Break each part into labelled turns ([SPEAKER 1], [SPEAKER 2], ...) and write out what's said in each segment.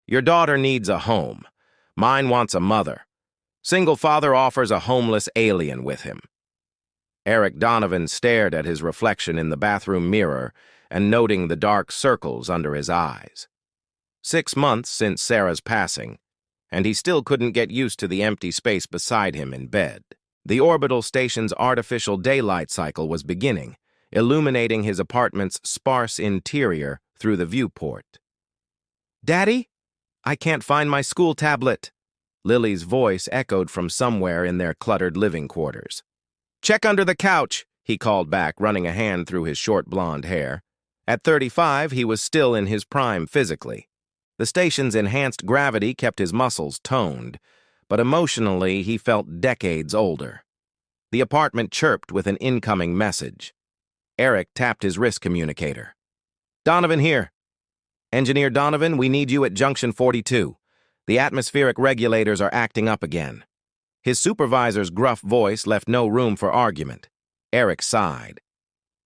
[SPEAKER 1] Your daughter needs a home. Mine wants a mother. Single father offers a homeless alien with him. Eric Donovan stared at his reflection in the bathroom mirror and noting the dark circles under his eyes. 6 months since Sarah's passing, and he still couldn't get used to the empty space beside him in bed. The orbital station's artificial daylight cycle was beginning, illuminating his apartment's sparse interior through the viewport. "Daddy? I can't find my school tablet." Lily's voice echoed from somewhere in their cluttered living quarters. "Check under the couch," he called back, running a hand through his short blonde hair. At 35, he was still in his prime physically. The station's enhanced gravity kept his muscles toned, but emotionally he felt decades older. The apartment chirped with an incoming message. Eric tapped his wrist communicator. "Donovan here. Engineer Donovan, we need you at Junction 42. The atmospheric regulators are acting up again." His supervisor's gruff voice left no room for argument. Eric sighed.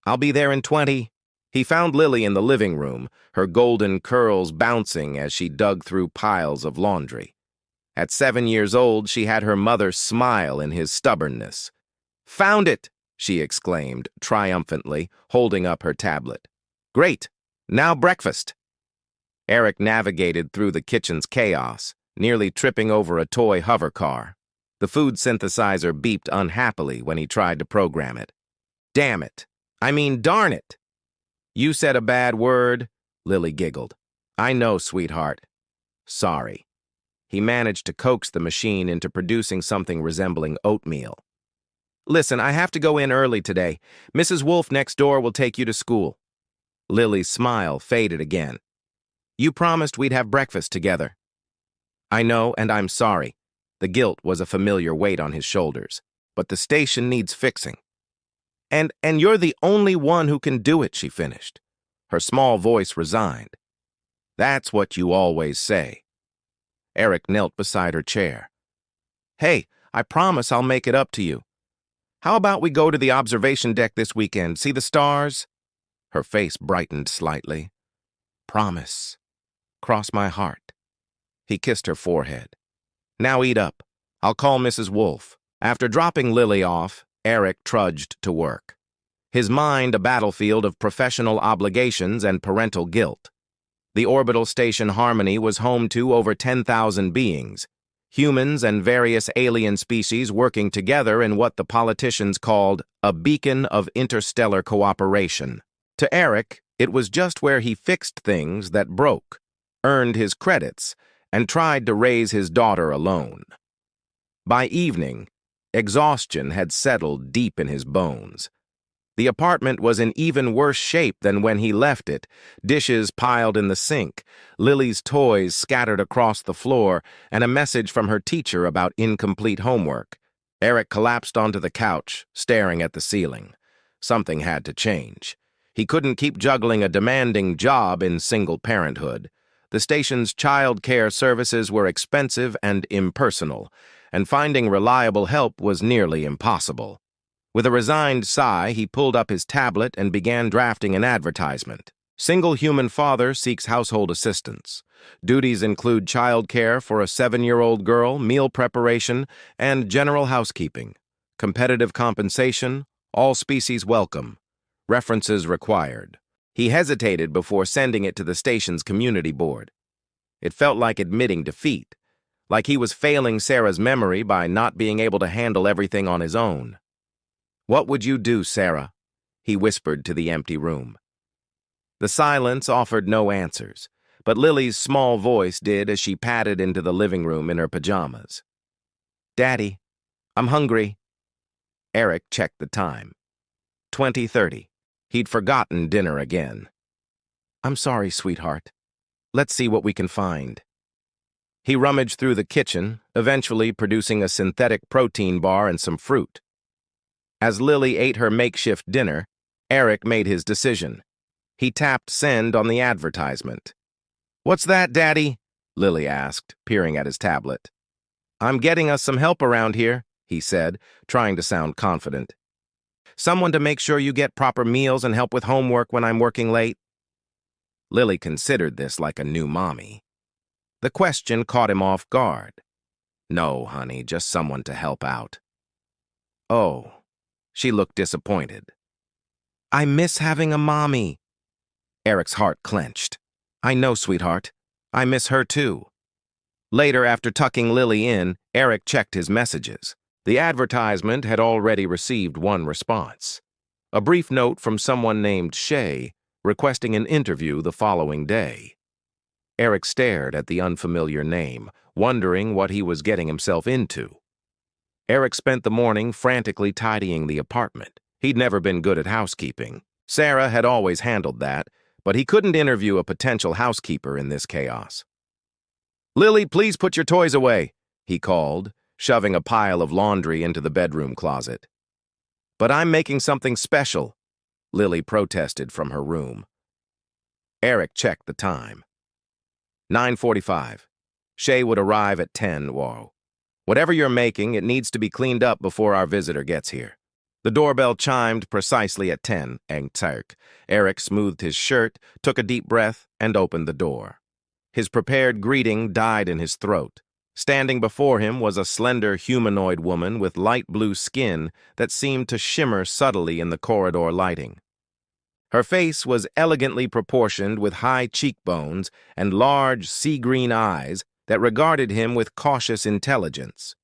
[SPEAKER 1] "I'll be there in 20. He found Lily in the living room, her golden curls bouncing as she dug through piles of laundry. At 7 years old, she had her mother smile in his stubbornness. "Found it!" she exclaimed, triumphantly, holding up her tablet. "Great! Now breakfast!" Eric navigated through the kitchen's chaos, nearly tripping over a toy hover car. The food synthesizer beeped unhappily when he tried to program it. "Damn it! I mean, darn it!" "You said a bad word," Lily giggled. "I know, sweetheart. Sorry." He managed to coax the machine into producing something resembling oatmeal. "Listen, I have to go in early today. Mrs. Wolf next door will take you to school." Lily's smile faded again. "You promised we'd have breakfast together." "I know, and I'm sorry." The guilt was a familiar weight on his shoulders. "But the station needs fixing." And you're the only one who can do it," she finished. Her small voice resigned. "That's what you always say." Eric knelt beside her chair. "Hey, I promise I'll make it up to you. How about we go to the observation deck this weekend, see the stars?" Her face brightened slightly. "Promise. Cross my heart." He kissed her forehead. "Now eat up. I'll call Mrs. Wolf." After dropping Lily off, Eric trudged to work. His mind a battlefield of professional obligations and parental guilt. The orbital station Harmony was home to over 10,000 beings, humans and various alien species working together in what the politicians called a beacon of interstellar cooperation. To Eric, it was just where he fixed things that broke, earned his credits, and tried to raise his daughter alone. By evening, exhaustion had settled deep in his bones. The apartment was in even worse shape than when he left it, dishes piled in the sink, Lily's toys scattered across the floor, and a message from her teacher about incomplete homework. Eric collapsed onto the couch, staring at the ceiling. Something had to change. He couldn't keep juggling a demanding job in single parenthood. The station's child care services were expensive and impersonal, and finding reliable help was nearly impossible. With a resigned sigh, he pulled up his tablet and began drafting an advertisement. Single human father seeks household assistance. Duties include child care for a 7-year-old girl, meal preparation, and general housekeeping. Competitive compensation, all species welcome. References required. He hesitated before sending it to the station's community board. It felt like admitting defeat, like he was failing Sarah's memory by not being able to handle everything on his own. "What would you do, Sarah?" he whispered to the empty room. The silence offered no answers, but Lily's small voice did as she padded into the living room in her pajamas. "Daddy, I'm hungry." Eric checked the time. 20:30. He'd forgotten dinner again. "I'm sorry, sweetheart. Let's see what we can find." He rummaged through the kitchen, eventually producing a synthetic protein bar and some fruit. As Lily ate her makeshift dinner, Eric made his decision. He tapped send on the advertisement. "What's that, Daddy?" Lily asked, peering at his tablet. "I'm getting us some help around here," he said, trying to sound confident. "Someone to make sure you get proper meals and help with homework when I'm working late." Lily considered this like a new mommy. The question caught him off guard. No, honey, just someone to help out. Oh, she looked disappointed. I miss having a mommy. Eric's heart clenched. I know, sweetheart. I miss her too. Later, after tucking Lily in, Eric checked his messages. The advertisement had already received one response. A brief note from someone named Shay, requesting an interview the following day. Eric stared at the unfamiliar name, wondering what he was getting himself into. Eric spent the morning frantically tidying the apartment. He'd never been good at housekeeping. Sarah had always handled that, but he couldn't interview a potential housekeeper in this chaos. Lily, please put your toys away, he called, shoving a pile of laundry into the bedroom closet. But I'm making something special, Lily protested from her room. Eric checked the time. 9:45. Shay would arrive at 10. Whoa. Whatever you're making, it needs to be cleaned up before our visitor gets here. The doorbell chimed precisely at 10. Eric smoothed his shirt, took a deep breath, and opened the door. His prepared greeting died in his throat. Standing before him was a slender humanoid woman with light blue skin that seemed to shimmer subtly in the corridor lighting. Her face was elegantly proportioned with high cheekbones and large sea-green eyes that regarded him with cautious intelligence.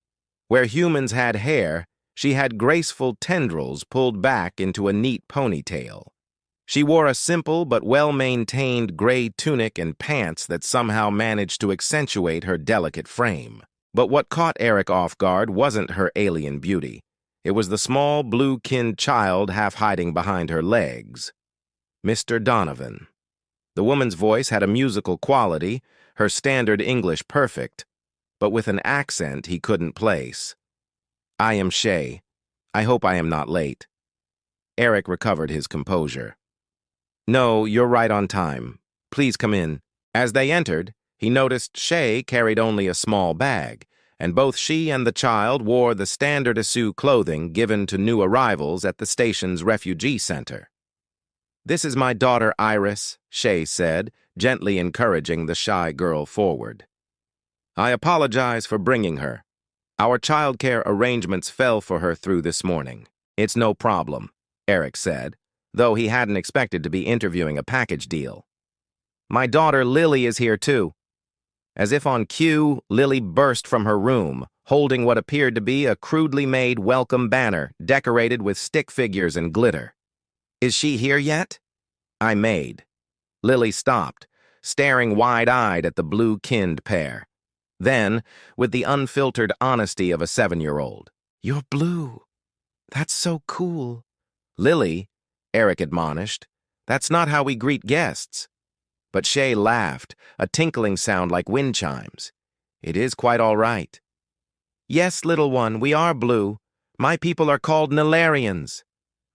[SPEAKER 1] Where humans had hair, she had graceful tendrils pulled back into a neat ponytail. She wore a simple but well-maintained gray tunic and pants that somehow managed to accentuate her delicate frame. But what caught Eric off guard wasn't her alien beauty. It was the small blue-kinned child half hiding behind her legs. Mr. Donovan. The woman's voice had a musical quality, her standard English perfect, but with an accent he couldn't place. I am Shay. I hope I am not late. Eric recovered his composure. No, you're right on time. Please come in. As they entered, he noticed Shay carried only a small bag, and both she and the child wore the standard issue clothing given to new arrivals at the station's refugee center. This is my daughter Iris, Shay said, gently encouraging the shy girl forward. I apologize for bringing her. Our childcare arrangements fell for her through this morning. It's no problem, Eric said, though he hadn't expected to be interviewing a package deal. My daughter Lily is here too. As if on cue, Lily burst from her room, holding what appeared to be a crudely made welcome banner decorated with stick figures and glitter. Is she here yet? I made. Lily stopped, staring wide-eyed at the blue-kinned pair. Then, with the unfiltered honesty of a 7-year-old, You're blue. That's so cool. Lily, Eric admonished, that's not how we greet guests. But Shay laughed, a tinkling sound like wind chimes. It is quite all right. Yes, little one, we are blue. My people are called Nilarians.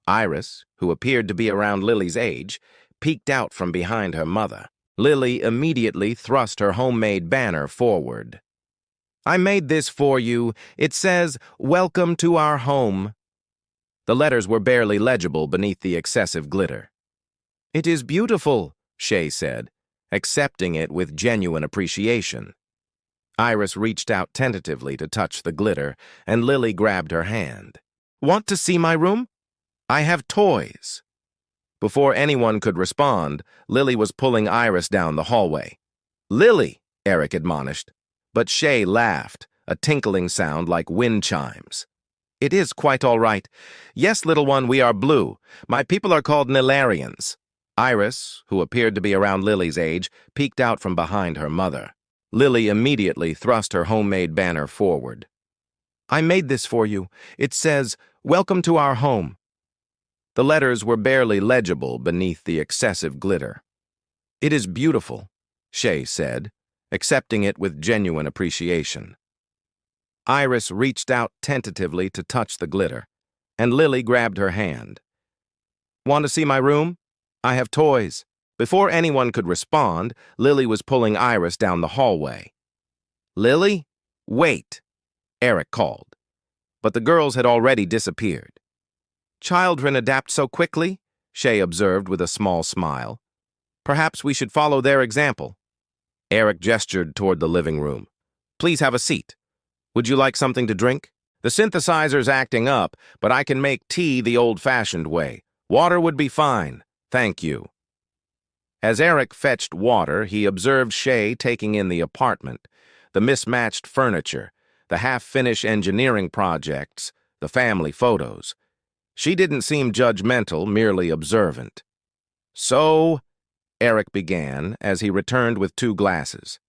[SPEAKER 1] Iris, who appeared to be around Lily's age, peeked out from behind her mother. Lily immediately thrust her homemade banner forward. I made this for you. It says, Welcome to our home. The letters were barely legible beneath the excessive glitter. It is beautiful, Shay said, accepting it with genuine appreciation. Iris reached out tentatively to touch the glitter, and Lily grabbed her hand. Want to see my room? I have toys. Before anyone could respond, Lily was pulling Iris down the hallway. Lily, Eric admonished, but Shay laughed, a tinkling sound like wind chimes. It is quite all right. Yes, little one, we are blue. My people are called Nilarians. Iris, who appeared to be around Lily's age, peeked out from behind her mother. Lily immediately thrust her homemade banner forward. I made this for you. It says, Welcome to our home. The letters were barely legible beneath the excessive glitter. It is beautiful, Shay said, accepting it with genuine appreciation. Iris reached out tentatively to touch the glitter, and Lily grabbed her hand. Want to see my room? I have toys. Before anyone could respond, Lily was pulling Iris down the hallway. Lily? Wait, Eric called. But the girls had already disappeared. Children adapt so quickly, Shay observed with a small smile. Perhaps we should follow their example. Eric gestured toward the living room. Please have a seat. Would you like something to drink? The synthesizer's acting up, but I can make tea the old-fashioned way. Water would be fine. Thank you. As Eric fetched water, he observed Shay taking in the apartment, the mismatched furniture, the half-finished engineering projects, the family photos. She didn't seem judgmental, merely observant. So, Eric began as he returned with 2 glasses.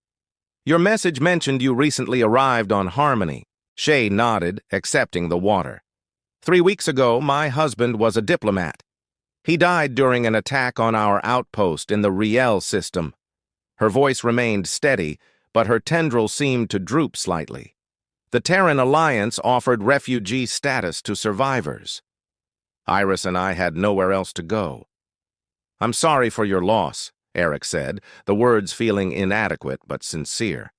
[SPEAKER 1] Your message mentioned you recently arrived on Harmony. Shay nodded, accepting the water. 3 weeks ago, my husband was a diplomat. He died during an attack on our outpost in the Riel system. Her voice remained steady, but her tendrils seemed to droop slightly. The Terran Alliance offered refugee status to survivors. Iris and I had nowhere else to go. I'm sorry for your loss, Eric said, the words feeling inadequate but sincere.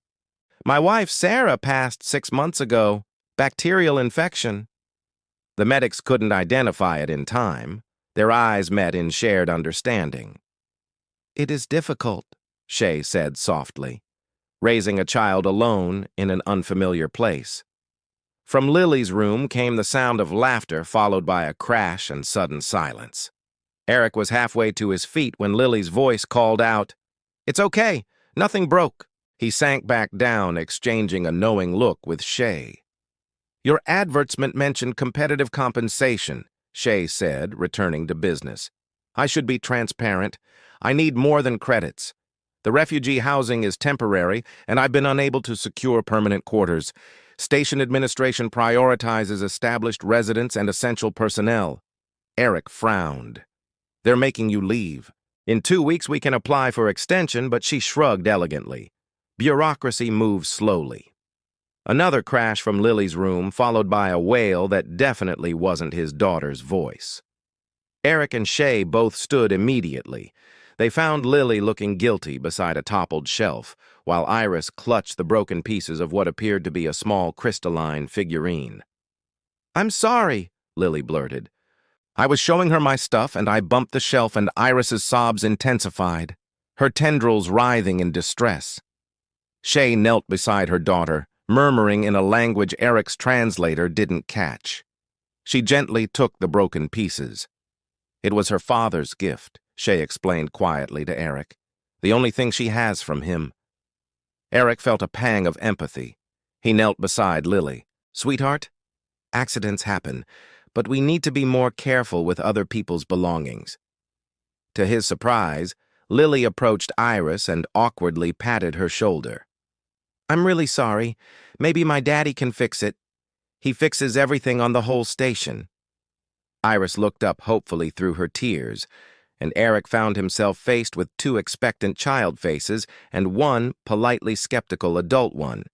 [SPEAKER 1] My wife Sarah passed 6 months ago. Bacterial infection. The medics couldn't identify it in time. Their eyes met in shared understanding. It is difficult, Shay said softly, raising a child alone in an unfamiliar place. From Lily's room came the sound of laughter followed by a crash and sudden silence. Eric was halfway to his feet when Lily's voice called out, It's okay, nothing broke. He sank back down, exchanging a knowing look with Shay. Your advertisement mentioned competitive compensation, Shay said, returning to business. I should be transparent. I need more than credits. The refugee housing is temporary, and I've been unable to secure permanent quarters. Station administration prioritizes established residents and essential personnel. Eric frowned. They're making you leave. In 2 weeks we can apply for extension, but she shrugged elegantly. Bureaucracy moves slowly. Another crash from Lily's room, followed by a wail that definitely wasn't his daughter's voice. Eric and Shay both stood immediately. They found Lily looking guilty beside a toppled shelf, while Iris clutched the broken pieces of what appeared to be a small crystalline figurine. I'm sorry, Lily blurted. I was showing her my stuff, and I bumped the shelf, and Iris's sobs intensified, her tendrils writhing in distress. Shay knelt beside her daughter, murmuring in a language Eric's translator didn't catch. She gently took the broken pieces. It was her father's gift, Shay explained quietly to Eric. The only thing she has from him. Eric felt a pang of empathy. He knelt beside Lily. Sweetheart, accidents happen, but we need to be more careful with other people's belongings. To his surprise, Lily approached Iris and awkwardly patted her shoulder. I'm really sorry. Maybe my daddy can fix it. He fixes everything on the whole station. Iris looked up hopefully through her tears, and Eric found himself faced with 2 expectant child faces and 1 politely skeptical adult one.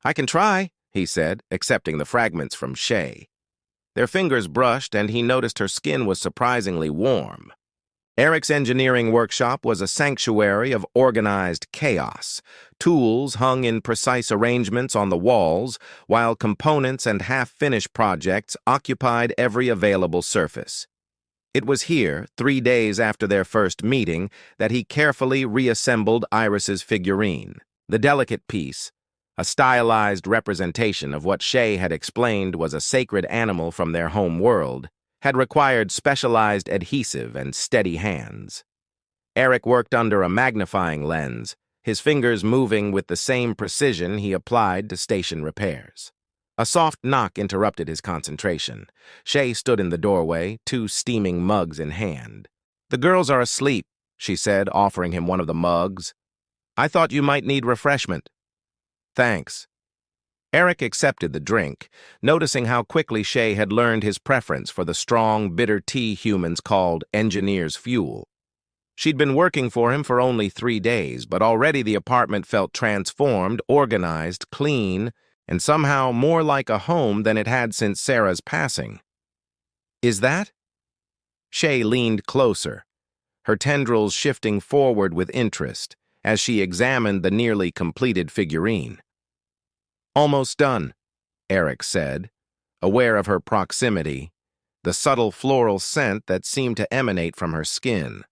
[SPEAKER 1] I can try, he said, accepting the fragments from Shay. Their fingers brushed, and he noticed her skin was surprisingly warm. Eric's engineering workshop was a sanctuary of organized chaos. Tools hung in precise arrangements on the walls, while components and half-finished projects occupied every available surface. It was here, 3 days after their first meeting, that he carefully reassembled Iris's figurine. The delicate piece, a stylized representation of what Shay had explained was a sacred animal from their home world, had required specialized adhesive and steady hands. Eric worked under a magnifying lens, his fingers moving with the same precision he applied to station repairs. A soft knock interrupted his concentration. Shay stood in the doorway, 2 steaming mugs in hand. The girls are asleep, she said, offering him one of the mugs. I thought you might need refreshment. Thanks. Eric accepted the drink, noticing how quickly Shay had learned his preference for the strong, bitter tea humans called engineer's fuel. She'd been working for him for only 3 days, but already the apartment felt transformed, organized, clean, and somehow more like a home than it had since Sarah's passing. Is that? Shay leaned closer, her tendrils shifting forward with interest as she examined the nearly completed figurine. Almost done, Eric said, aware of her proximity, the subtle floral scent that seemed to emanate from her skin.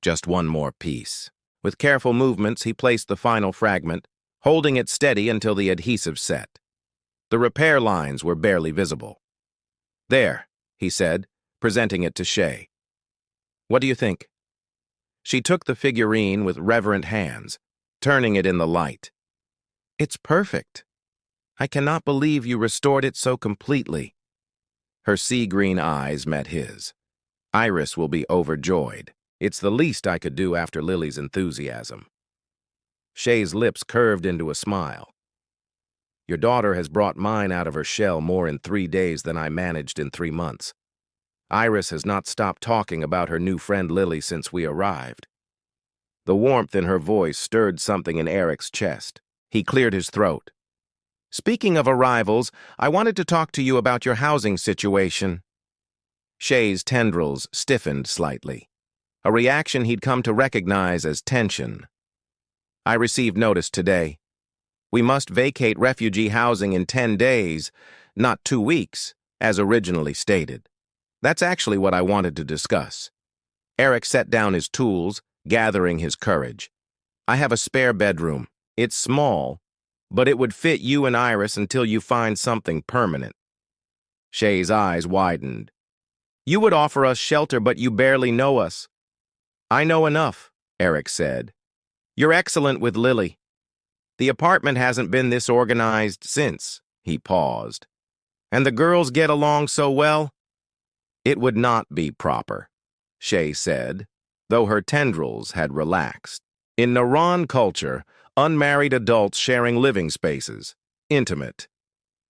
[SPEAKER 1] Just 1 more piece. With careful movements, he placed the final fragment, holding it steady until the adhesive set. The repair lines were barely visible. "There," he said, presenting it to Shay. "What do you think?" She took the figurine with reverent hands, turning it in the light. "It's perfect. I cannot believe you restored it so completely." Her sea-green eyes met his. "Iris will be overjoyed. It's the least I could do after Lily's enthusiasm." Shay's lips curved into a smile. "Your daughter has brought mine out of her shell more in 3 days than I managed in 3 months. Iris has not stopped talking about her new friend Lily since we arrived." The warmth in her voice stirred something in Eric's chest. He cleared his throat. "Speaking of arrivals, I wanted to talk to you about your housing situation." Shay's tendrils stiffened slightly, a reaction he'd come to recognize as tension. "I received notice today. We must vacate refugee housing in 10 days, not 2 weeks, as originally stated. That's actually what I wanted to discuss." Eric set down his tools, gathering his courage. "I have a spare bedroom. It's small, but it would fit you and Iris until you find something permanent." Shay's eyes widened. "You would offer us shelter, but you barely know us." "I know enough," Eric said. "You're excellent with Lily. The apartment hasn't been this organized since." He paused. "And the girls get along so well." "It would not be proper," Shay said, though her tendrils had relaxed. "In Naran culture, unmarried adults sharing living spaces. Intimate.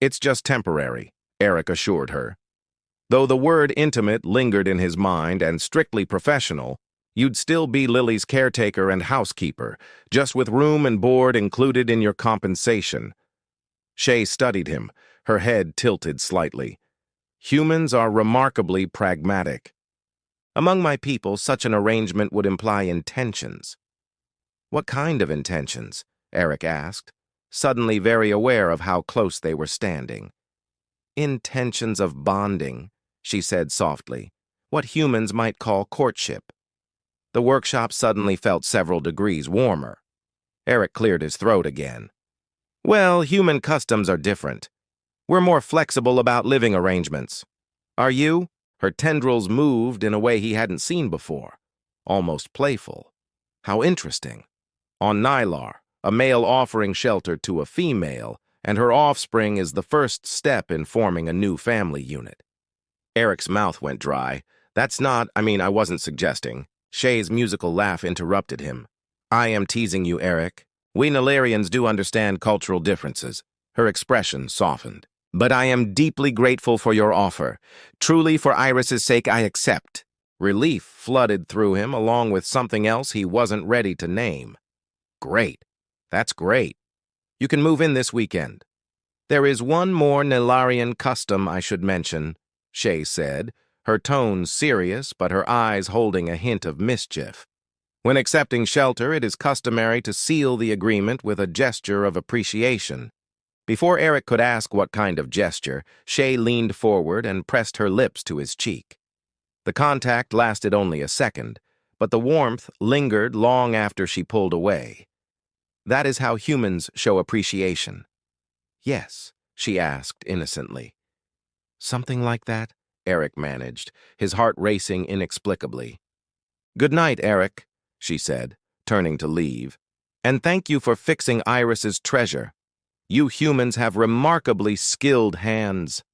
[SPEAKER 1] It's just temporary," Eric assured her. "Though the word intimate lingered in his mind and strictly professional, you'd still be Lily's caretaker and housekeeper, just with room and board included in your compensation." Shay studied him, her head tilted slightly. "Humans are remarkably pragmatic. Among my people, such an arrangement would imply intentions." "What kind of intentions?" Eric asked, suddenly very aware of how close they were standing. "Intentions of bonding," she said softly. "What humans might call courtship." The workshop suddenly felt several degrees warmer. Eric cleared his throat again. "Well, human customs are different. We're more flexible about living arrangements. Are you?" Her tendrils moved in a way he hadn't seen before, almost playful. "How interesting. On Nylar, a male offering shelter to a female, and her offspring is the first step in forming a new family unit." Eric's mouth went dry. I wasn't suggesting." Shay's musical laugh interrupted him. "I am teasing you, Eric. We Nilarians do understand cultural differences." Her expression softened. "But I am deeply grateful for your offer. Truly, for Iris's sake, I accept." Relief flooded through him along with something else he wasn't ready to name. "Great. That's great. You can move in this weekend." "There is one more Nilarian custom I should mention," Shay said, her tone serious but her eyes holding a hint of mischief. "When accepting shelter, it is customary to seal the agreement with a gesture of appreciation." Before Eric could ask what kind of gesture, Shay leaned forward and pressed her lips to his cheek. The contact lasted only a second, but the warmth lingered long after she pulled away. "That is how humans show appreciation." "Yes?" she asked innocently. "Something like that," Eric managed, his heart racing inexplicably. "Good night, Eric," she said, turning to leave. "And thank you for fixing Iris's treasure. You humans have remarkably skilled hands."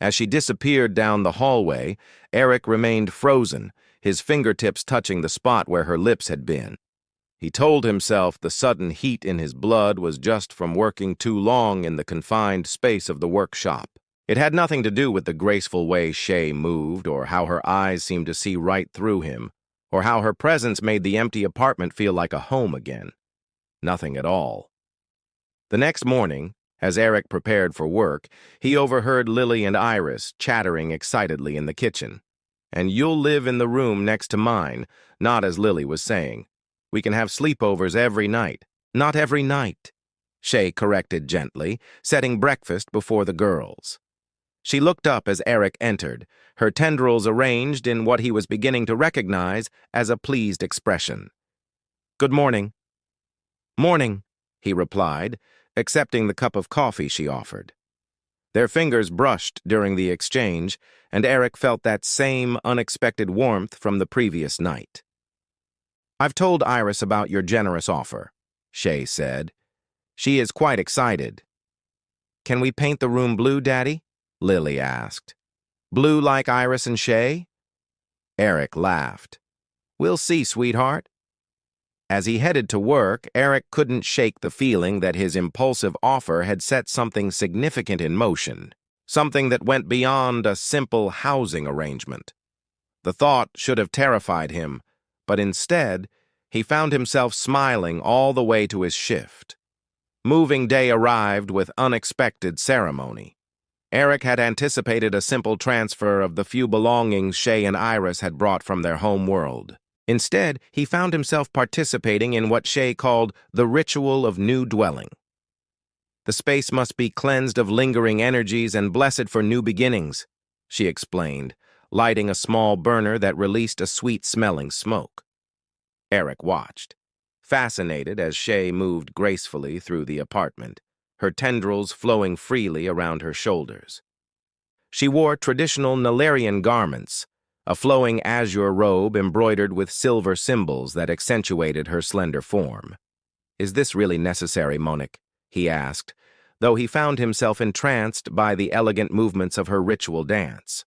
[SPEAKER 1] As she disappeared down the hallway, Eric remained frozen, his fingertips touching the spot where her lips had been. He told himself the sudden heat in his blood was just from working too long in the confined space of the workshop. It had nothing to do with the graceful way Shay moved, or how her eyes seemed to see right through him, or how her presence made the empty apartment feel like a home again. Nothing at all. The next morning, as Eric prepared for work, he overheard Lily and Iris chattering excitedly in the kitchen. "And you'll live in the room next to mine," not as Lily was saying. "We can have sleepovers every night." "Not every night," Shay corrected gently, setting breakfast before the girls. She looked up as Eric entered, her tendrils arranged in what he was beginning to recognize as a pleased expression. Good morning. Morning, he replied, accepting the cup of coffee she offered. Their fingers brushed during the exchange, and Eric felt that same unexpected warmth from the previous night. I've told Iris about your generous offer, Shay said. She is quite excited. Can we paint the room blue, Daddy? Lily asked. Blue like Iris and Shay? Eric laughed. We'll see, sweetheart. As he headed to work, Eric couldn't shake the feeling that his impulsive offer had set something significant in motion, something that went beyond a simple housing arrangement. The thought should have terrified him, but instead, he found himself smiling all the way to his shift. Moving day arrived with unexpected ceremony. Eric had anticipated a simple transfer of the few belongings Shay and Iris had brought from their home world. Instead, he found himself participating in what Shay called the ritual of new dwelling. The space must be cleansed of lingering energies and blessed for new beginnings, she explained, lighting a small burner that released a sweet-smelling smoke. Eric watched, fascinated as Shay moved gracefully through the apartment, her tendrils flowing freely around her shoulders. She wore traditional Nilarian garments, a flowing azure robe embroidered with silver symbols that accentuated her slender form. Is this really necessary, Monique? He asked, though he found himself entranced by the elegant movements of her ritual dance.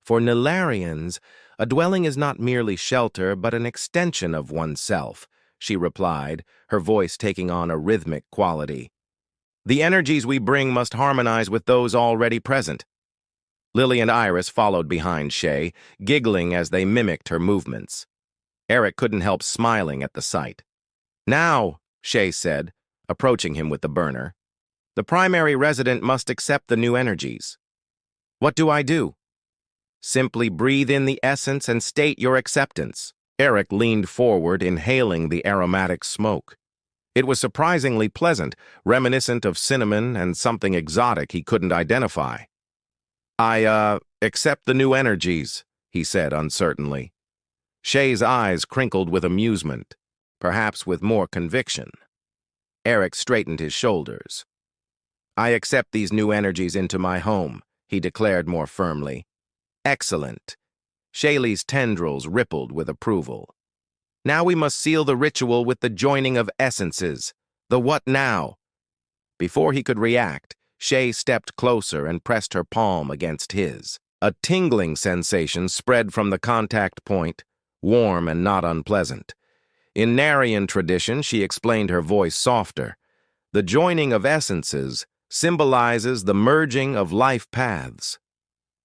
[SPEAKER 1] For Nilarians, a dwelling is not merely shelter, but an extension of oneself, she replied, her voice taking on a rhythmic quality. The energies we bring must harmonize with those already present. Lily and Iris followed behind Shay, giggling as they mimicked her movements. Eric couldn't help smiling at the sight. Now, Shay said, approaching him with the burner, the primary resident must accept the new energies. What do I do? Simply breathe in the essence and state your acceptance. Eric leaned forward, inhaling the aromatic smoke. It was surprisingly pleasant, reminiscent of cinnamon and something exotic he couldn't identify. I accept the new energies, he said uncertainly. Shay's eyes crinkled with amusement, perhaps with more conviction. Eric straightened his shoulders. I accept these new energies into my home, he declared more firmly. Excellent. Shaylee's tendrils rippled with approval. Now we must seal the ritual with the joining of essences. The what now? Before he could react, Shay stepped closer and pressed her palm against his. A tingling sensation spread from the contact point, warm and not unpleasant. In Narian tradition, she explained, her voice softer, the joining of essences symbolizes the merging of life paths.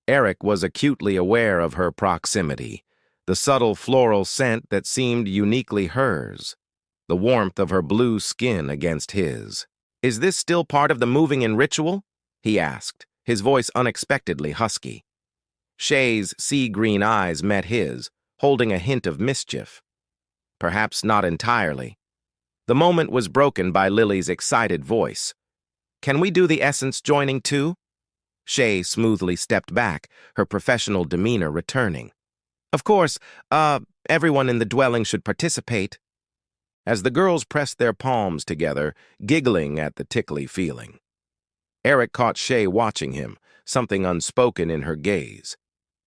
[SPEAKER 1] Eric was acutely aware of her proximity, the subtle floral scent that seemed uniquely hers, the warmth of her blue skin against his. Is this still part of the moving-in ritual? He asked, his voice unexpectedly husky. Shay's sea-green eyes met his, holding a hint of mischief. Perhaps not entirely. The moment was broken by Lily's excited voice. Can we do the essence joining too? Shay smoothly stepped back, her professional demeanor returning. Of course, everyone in the dwelling should participate. As the girls pressed their palms together, giggling at the tickly feeling. Eric caught Shay watching him, something unspoken in her gaze.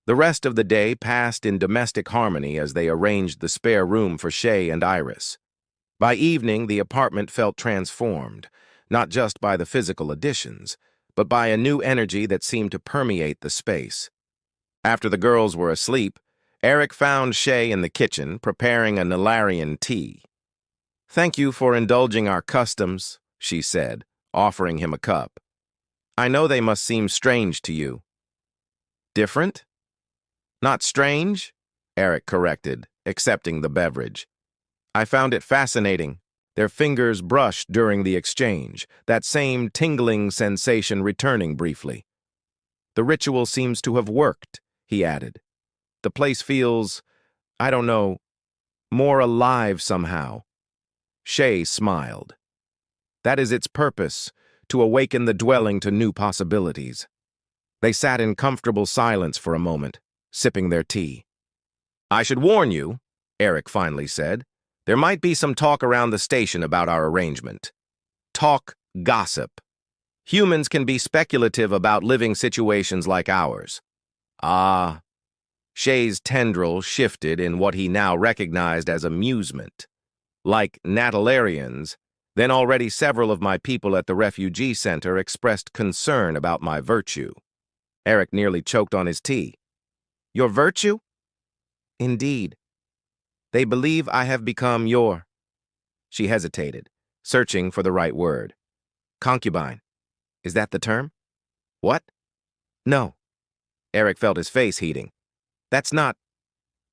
[SPEAKER 1] The rest of the day passed in domestic harmony as they arranged the spare room for Shay and Iris. By evening, the apartment felt transformed, not just by the physical additions, but by a new energy that seemed to permeate the space. After the girls were asleep, Eric found Shay in the kitchen, preparing a Nilarian tea. Thank you for indulging our customs, she said, offering him a cup. I know they must seem strange to you. Different? Not strange, Eric corrected, accepting the beverage. I found it fascinating. Their fingers brushed during the exchange, that same tingling sensation returning briefly. The ritual seems to have worked, he added. The place feels, I don't know, more alive somehow. Shay smiled. That is its purpose, to awaken the dwelling to new possibilities. They sat in comfortable silence for a moment, sipping their tea. I should warn you, Eric finally said, There might be some talk around the station about our arrangement. Talk, gossip. Humans can be speculative about living situations like ours. Ah, Shay's tendril shifted in what he now recognized as amusement. Like Natalarians, then already several of my people at the refugee center expressed concern about my virtue. Eric nearly choked on his tea. Your virtue? Indeed. They believe I have become your... She hesitated, searching for the right word. Concubine. Is that the term? What? No. Eric felt his face heating. That's not...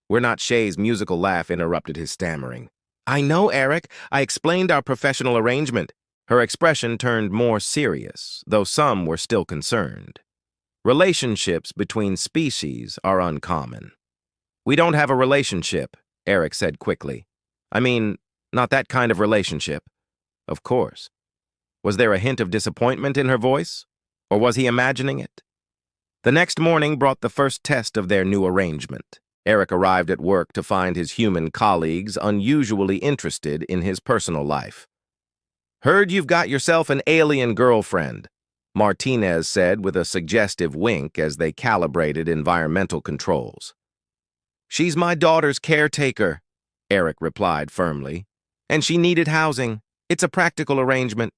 [SPEAKER 1] We're not. Shay's musical laugh interrupted his stammering. I know, Eric. I explained our professional arrangement. Her expression turned more serious, though some were still concerned. Relationships between species are uncommon. We don't have a relationship, Eric said quickly. I mean, not that kind of relationship. Of course. Was there a hint of disappointment in her voice? Or was he imagining it? The next morning brought the first test of their new arrangement. Eric arrived at work to find his human colleagues unusually interested in his personal life. Heard you've got yourself an alien girlfriend, Martinez said with a suggestive wink as they calibrated environmental controls. She's my daughter's caretaker, Eric replied firmly, and she needed housing. It's a practical arrangement.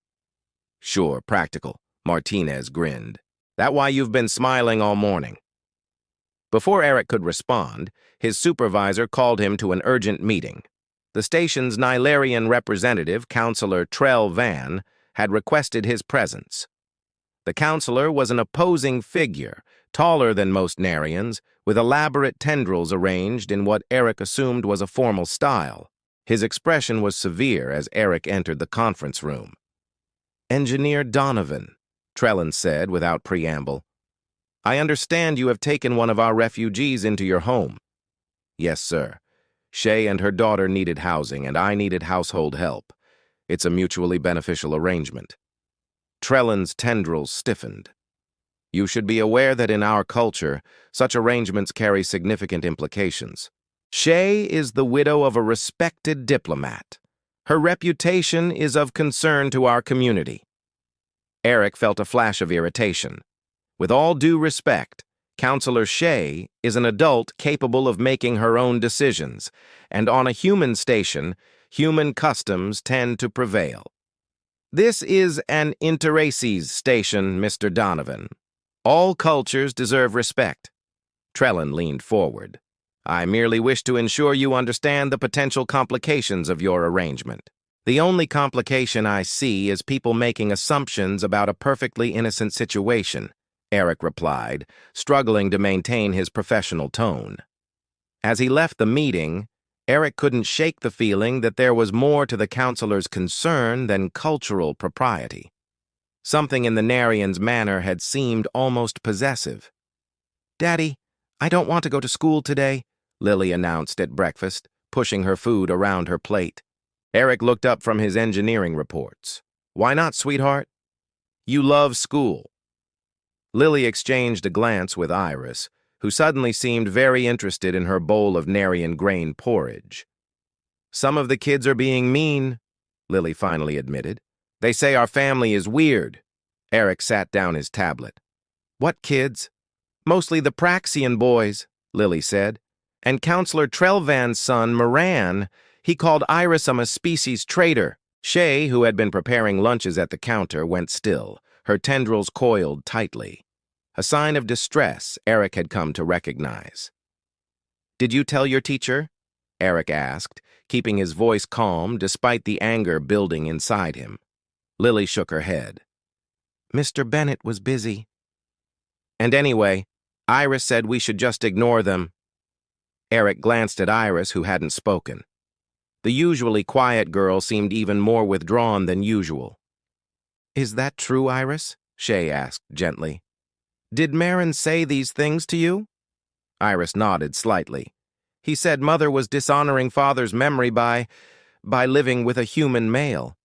[SPEAKER 1] Sure, practical, Martinez grinned. That why you've been smiling all morning? Before Eric could respond, his supervisor called him to an urgent meeting. The station's Nilarian representative, Counselor Trell Van, had requested his presence. The counselor was an opposing figure, taller than most Narians, with elaborate tendrils arranged in what Eric assumed was a formal style. His expression was severe as Eric entered the conference room. Engineer Donovan, Trellin said without preamble. I understand you have taken one of our refugees into your home. Yes, sir. Shay and her daughter needed housing, and I needed household help. It's a mutually beneficial arrangement. Trellin's tendrils stiffened. You should be aware that in our culture, such arrangements carry significant implications. Shay is the widow of a respected diplomat. Her reputation is of concern to our community. Eric felt a flash of irritation. With all due respect, Counselor Shay is an adult capable of making her own decisions, and on a human station, human customs tend to prevail. This is an interaces station, Mr. Donovan. All cultures deserve respect. Trellin leaned forward. I merely wish to ensure you understand the potential complications of your arrangement. The only complication I see is people making assumptions about a perfectly innocent situation, Eric replied, struggling to maintain his professional tone. As he left the meeting, Eric couldn't shake the feeling that there was more to the counselor's concern than cultural propriety. Something in the Narian's manner had seemed almost possessive. Daddy, I don't want to go to school today, Lily announced at breakfast, pushing her food around her plate. Eric looked up from his engineering reports. Why not, sweetheart? You love school. Lily exchanged a glance with Iris, who suddenly seemed very interested in her bowl of Narian grain porridge. Some of the kids are being mean, Lily finally admitted. They say our family is weird. Eric sat down his tablet. What kids? Mostly the Praxian boys, Lily said. And Counselor Trellvan's son, Moran, he called Iris a species traitor. Shay, who had been preparing lunches at the counter, went still, her tendrils coiled tightly. A sign of distress Eric had come to recognize. Did you tell your teacher? Eric asked, keeping his voice calm despite the anger building inside him. Lily shook her head. Mr. Bennett was busy. And anyway, Iris said we should just ignore them. Eric glanced at Iris, who hadn't spoken. The usually quiet girl seemed even more withdrawn than usual. Is that true, Iris? Shay asked gently. Did Marin say these things to you? Iris nodded slightly. He said Mother was dishonoring Father's memory by living with a human male.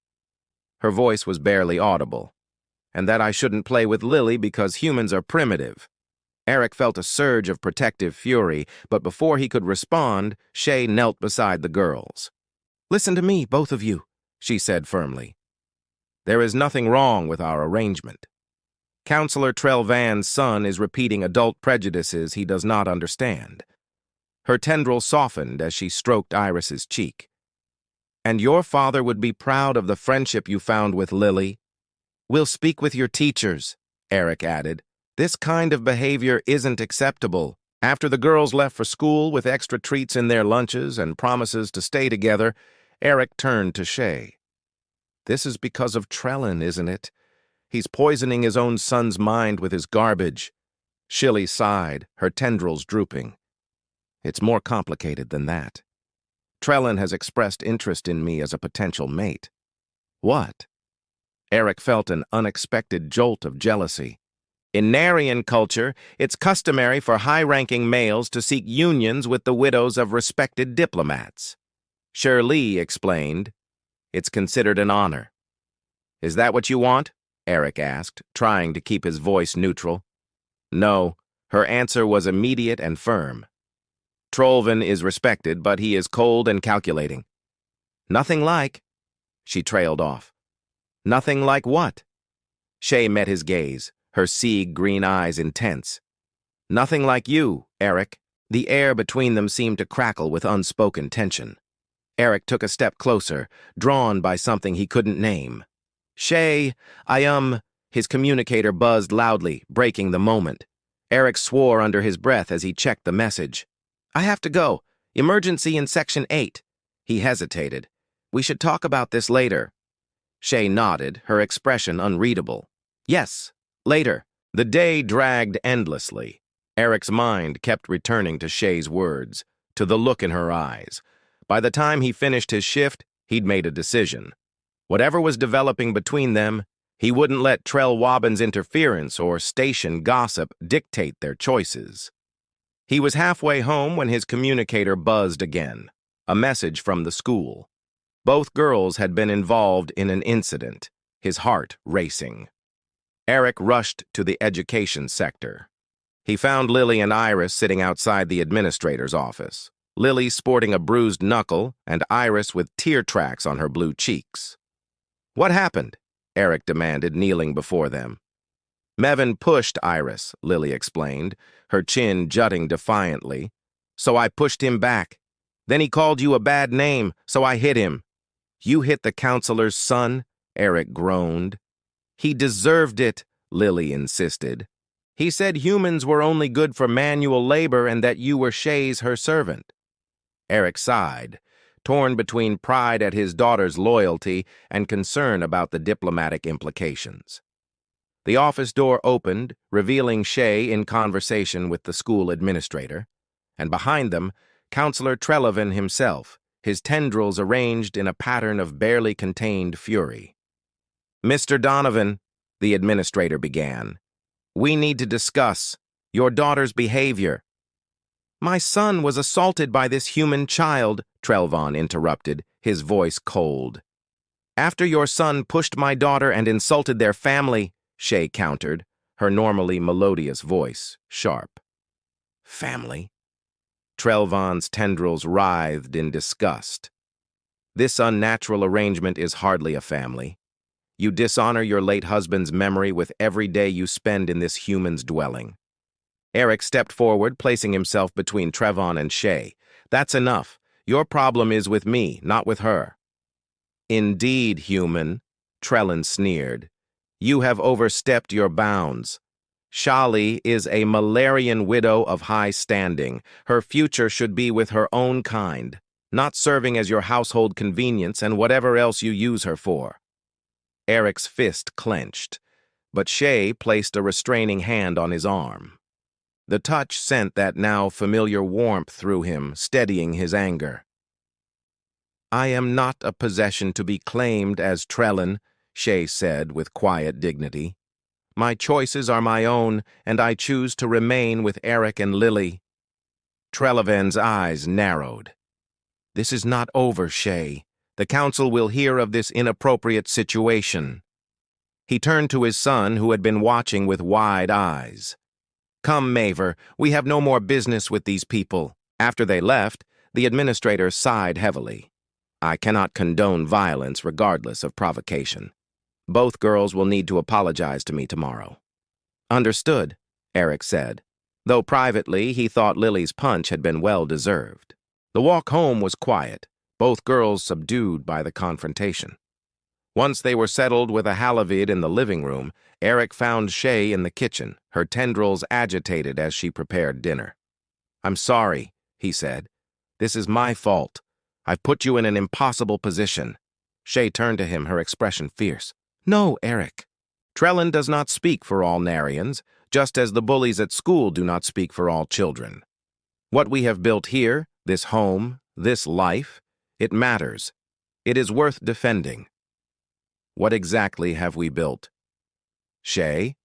[SPEAKER 1] Her voice was barely audible. And that I shouldn't play with Lily because humans are primitive. Eric felt a surge of protective fury, but before he could respond, Shay knelt beside the girls. Listen to me, both of you, she said firmly. There is nothing wrong with our arrangement. Counselor Trelvan's son is repeating adult prejudices he does not understand. Her tendril softened as she stroked Iris's cheek. And your father would be proud of the friendship you found with Lily. We'll speak with your teachers, Eric added. This kind of behavior isn't acceptable. After the girls left for school with extra treats in their lunches and promises to stay together, Eric turned to Shay. This is because of Trellin, isn't it? He's poisoning his own son's mind with his garbage. Shilly sighed, her tendrils drooping. It's more complicated than that. Trellin has expressed interest in me as a potential mate. What? Eric felt an unexpected jolt of jealousy. In Narian culture, it's customary for high-ranking males to seek unions with the widows of respected diplomats. Shirley explained, it's considered an honor. Is that what you want? Eric asked, trying to keep his voice neutral. No, her answer was immediate and firm. Trolvan is respected, but he is cold and calculating. Nothing like, she trailed off. Nothing like what? Shay met his gaze, her sea-green eyes intense. Nothing like you, Eric. The air between them seemed to crackle with unspoken tension. Eric took a step closer, drawn by something he couldn't name. Shay, his communicator buzzed loudly, breaking the moment. Eric swore under his breath as he checked the message. I have to go. Emergency in Section 8. He hesitated. We should talk about this later. Shay nodded, her expression unreadable. Yes, later. The day dragged endlessly. Eric's mind kept returning to Shay's words, to the look in her eyes. By the time he finished his shift, he'd made a decision. Whatever was developing between them, he wouldn't let Trell Wobbin's interference or station gossip dictate their choices. He was halfway home when his communicator buzzed again, a message from the school. Both girls had been involved in an incident, his heart racing. Eric rushed to the education sector. He found Lily and Iris sitting outside the administrator's office, Lily sporting a bruised knuckle and Iris with tear tracks on her blue cheeks. What happened? Eric demanded, kneeling before them. Mevin pushed Iris, Lily explained, her chin jutting defiantly. So I pushed him back. Then he called you a bad name, so I hit him. You hit the counselor's son? Eric groaned. He deserved it, Lily insisted. He said humans were only good for manual labor and that you were her servant. Eric sighed, torn between pride at his daughter's loyalty and concern about the diplomatic implications. The office door opened, revealing Shay in conversation with the school administrator, and behind them, Counselor Trelvan himself, his tendrils arranged in a pattern of barely contained fury. Mr. Donovan, the administrator began, we need to discuss your daughter's behavior. My son was assaulted by this human child, Trelvan interrupted, his voice cold. After your son pushed my daughter and insulted their family, Shay countered, her normally melodious voice sharp. Family? Trelvan's tendrils writhed in disgust. This unnatural arrangement is hardly a family. You dishonor your late husband's memory with every day you spend in this human's dwelling. Eric stepped forward, placing himself between Trevon and Shay. That's enough. Your problem is with me, not with her. Indeed, human, Trellin sneered. You have overstepped your bounds. Shali is a Malarian widow of high standing. Her future should be with her own kind, not serving as your household convenience and whatever else you use her for. Eric's fist clenched, but Shay placed a restraining hand on his arm. The touch sent that now familiar warmth through him, steadying his anger. I am not a possession to be claimed as Trellin, Shay said with quiet dignity. My choices are my own, and I choose to remain with Eric and Lily. Trelavan's eyes narrowed. This is not over, Shay. The council will hear of this inappropriate situation. He turned to his son, who had been watching with wide eyes. Come, Maver, we have no more business with these people. After they left, the administrator sighed heavily. I cannot condone violence regardless of provocation. Both girls will need to apologize to me tomorrow. Understood, Eric said, though privately he thought Lily's punch had been well-deserved. The walk home was quiet, both girls subdued by the confrontation. Once they were settled with a halavid in the living room, Eric found Shay in the kitchen, her tendrils agitated as she prepared dinner. "I'm sorry," he said. "This is my fault. I've put you in an impossible position." Shay turned to him, her expression fierce. "No, Eric. Trellin does not speak for all Narians, just as the bullies at school do not speak for all children. What we have built here, this home, this life, it matters. It is worth defending." "What exactly have we built?" "Shay?"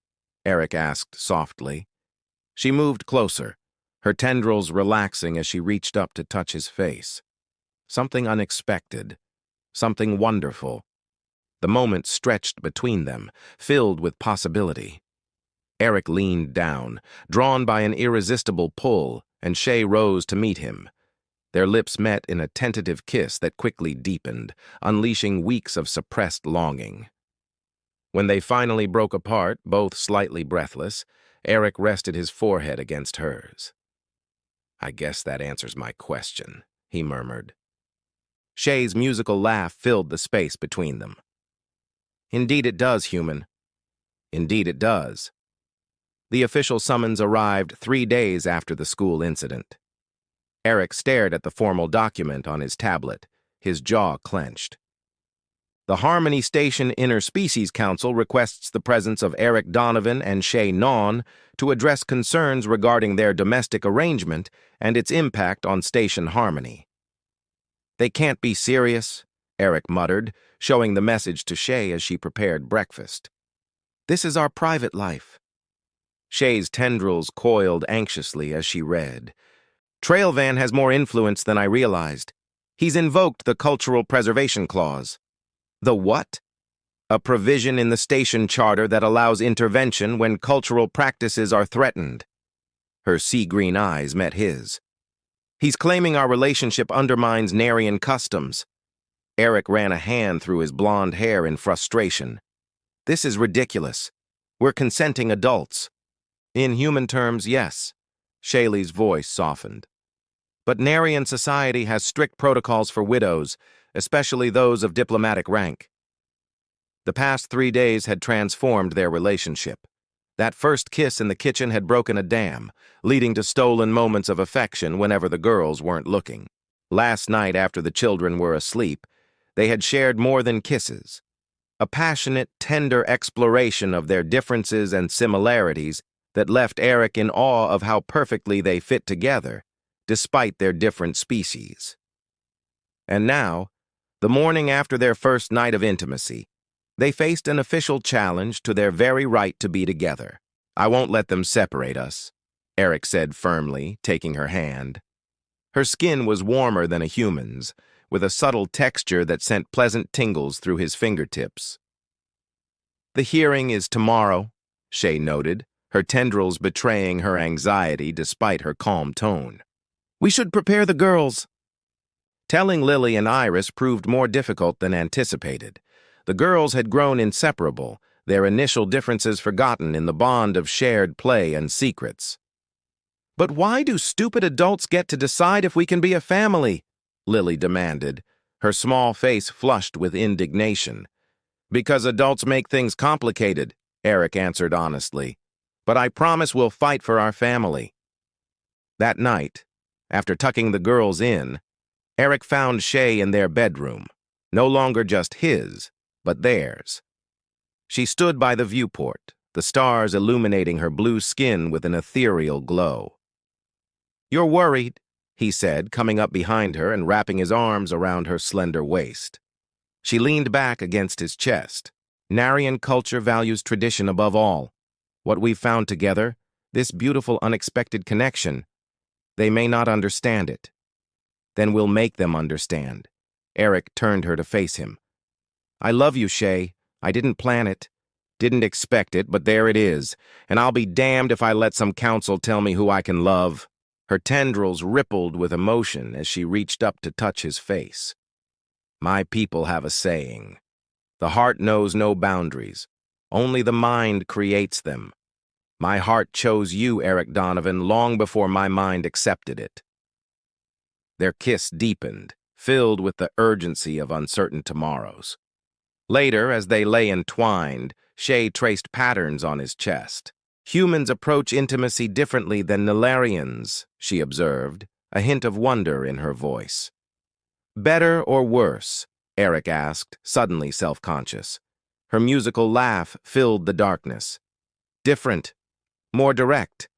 [SPEAKER 1] Eric asked softly. She moved closer, her tendrils relaxing as she reached up to touch his face. Something unexpected, something wonderful. The moment stretched between them, filled with possibility. Eric leaned down, drawn by an irresistible pull, and Shay rose to meet him. Their lips met in a tentative kiss that quickly deepened, unleashing weeks of suppressed longing. When they finally broke apart, both slightly breathless, Eric rested his forehead against hers. "I guess that answers my question," he murmured. Shay's musical laugh filled the space between them. "Indeed it does, human. Indeed it does." The official summons arrived 3 days after the school incident. Eric stared at the formal document on his tablet, his jaw clenched. "The Harmony Station Interspecies Council requests the presence of Eric Donovan and Shay Non to address concerns regarding their domestic arrangement and its impact on station harmony." "They can't be serious," Eric muttered, showing the message to Shay as she prepared breakfast. "This is our private life." Shay's tendrils coiled anxiously as she read. "Trailvan has more influence than I realized. He's invoked the Cultural Preservation Clause." "The what?" "A provision in the station charter that allows intervention when cultural practices are threatened." Her sea-green eyes met his. "He's claiming our relationship undermines Narian customs." Eric ran a hand through his blonde hair in frustration. "This is ridiculous. We're consenting adults." "In human terms, yes." Shaylee's voice softened. "But Narian society has strict protocols for widows, especially those of diplomatic rank." The past 3 days had transformed their relationship. That first kiss in the kitchen had broken a dam, leading to stolen moments of affection whenever the girls weren't looking. Last night, after the children were asleep, they had shared more than kisses. A passionate, tender exploration of their differences and similarities that left Eric in awe of how perfectly they fit together, despite their different species. And now, the morning after their first night of intimacy, they faced an official challenge to their very right to be together. "I won't let them separate us," Eric said firmly, taking her hand. Her skin was warmer than a human's, with a subtle texture that sent pleasant tingles through his fingertips. "The hearing is tomorrow," Shay noted, her tendrils betraying her anxiety despite her calm tone. "We should prepare the girls." Telling Lily and Iris proved more difficult than anticipated. The girls had grown inseparable, their initial differences forgotten in the bond of shared play and secrets. "But why do stupid adults get to decide if we can be a family?" Lily demanded, her small face flushed with indignation. "Because adults make things complicated," Eric answered honestly. "But I promise we'll fight for our family." That night, after tucking the girls in, Eric found Shay in their bedroom, no longer just his, but theirs. She stood by the viewport, the stars illuminating her blue skin with an ethereal glow. "You're worried," he said, coming up behind her and wrapping his arms around her slender waist. She leaned back against his chest. "Narian culture values tradition above all. What we've found together, this beautiful unexpected connection, they may not understand it. Then we'll make them understand." Eric turned her to face him. "I love you, Shay. I didn't plan it, didn't expect it, but there it is, and I'll be damned if I let some council tell me who I can love." Her tendrils rippled with emotion as she reached up to touch his face. My people have a saying. The heart knows no boundaries. Only the mind creates them. My heart chose you, Eric Donovan, long before my mind accepted it. Their kiss deepened, filled with the urgency of uncertain tomorrows. Later, as they lay entwined, Shay traced patterns on his chest. Humans approach intimacy differently than Nilarians, she observed, a hint of wonder in her voice. Better or worse? Eric asked, suddenly self-conscious. Her musical laugh filled the darkness. Different. More direct.